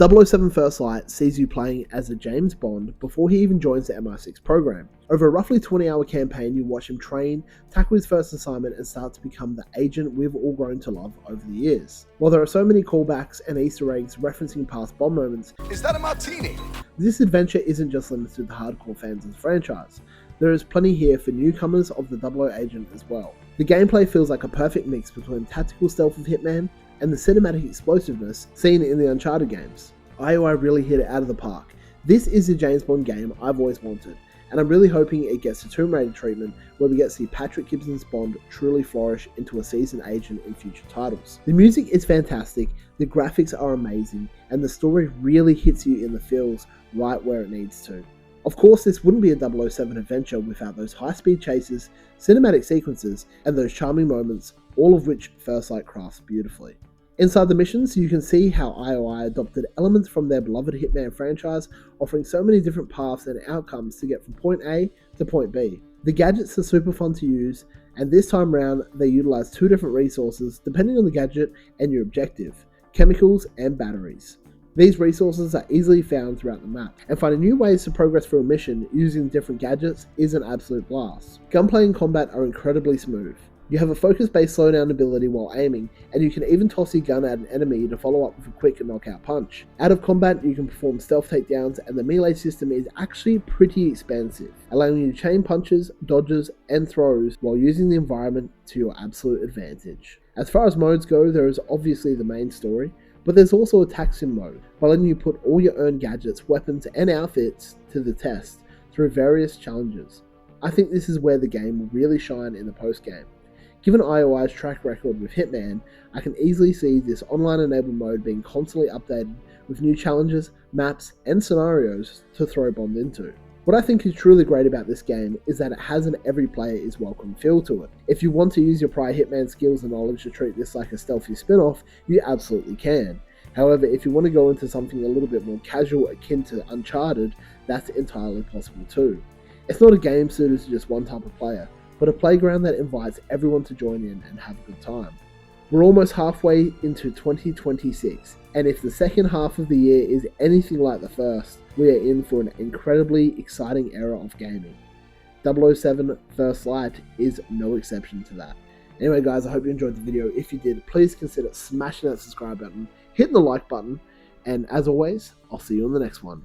007 First Light sees you playing as a James Bond before he even joins the MI6 program. Over a roughly 20-hour campaign, you watch him train, tackle his first assignment, and start to become the agent we've all grown to love over the years. While there are so many callbacks and Easter eggs referencing past Bond moments, is that a martini? This adventure isn't just limited to the hardcore fans of the franchise. There is plenty here for newcomers of the 00 agent as well. The gameplay feels like a perfect mix between tactical stealth of Hitman and the cinematic explosiveness seen in the Uncharted games. IOI really hit it out of the park. This is the James Bond game I've always wanted, and I'm really hoping it gets the Tomb Raider treatment where we get to see Patrick Gibson's Bond truly flourish into a seasoned agent in future titles. The music is fantastic, the graphics are amazing, and the story really hits you in the feels right where it needs to. Of course, this wouldn't be a 007 adventure without those high-speed chases, cinematic sequences, and those charming moments, all of which First Light crafts beautifully. Inside the missions, you can see how IOI adopted elements from their beloved Hitman franchise, offering so many different paths and outcomes to get from point A to point B. The gadgets are super fun to use, and this time round they utilize two different resources depending on the gadget and your objective: chemicals and batteries. These resources are easily found throughout the map, and finding new ways to progress through a mission using different gadgets is an absolute blast. Gunplay and combat are incredibly smooth. You have a focus-based slowdown ability while aiming, and you can even toss your gun at an enemy to follow up with a quick knockout punch. Out of combat, you can perform stealth takedowns, and the melee system is actually pretty expansive, allowing you to chain punches, dodges, and throws while using the environment to your absolute advantage. As far as modes go, there is obviously the main story, but there's also a tac sim mode, by letting you put all your earned gadgets, weapons, and outfits to the test through various challenges. I think this is where the game will really shine in the post-game. Given IOI's track record with Hitman, I can easily see this online-enabled mode being constantly updated with new challenges, maps, and scenarios to throw Bond into. What I think is truly great about this game is that it has an every player is welcome feel to it. If you want to use your prior Hitman skills and knowledge to treat this like a stealthy spin-off, you absolutely can. However, if you want to go into something a little bit more casual akin to Uncharted, that's entirely possible too. It's not a game suited to just one type of player, but a playground that invites everyone to join in and have a good time. We're almost halfway into 2026, and if the second half of the year is anything like the first, we are in for an incredibly exciting era of gaming. 007 First Light is no exception to that. Anyway guys, I hope you enjoyed the video. If you did, please consider smashing that subscribe button, hitting the like button, and as always, I'll see you on the next one.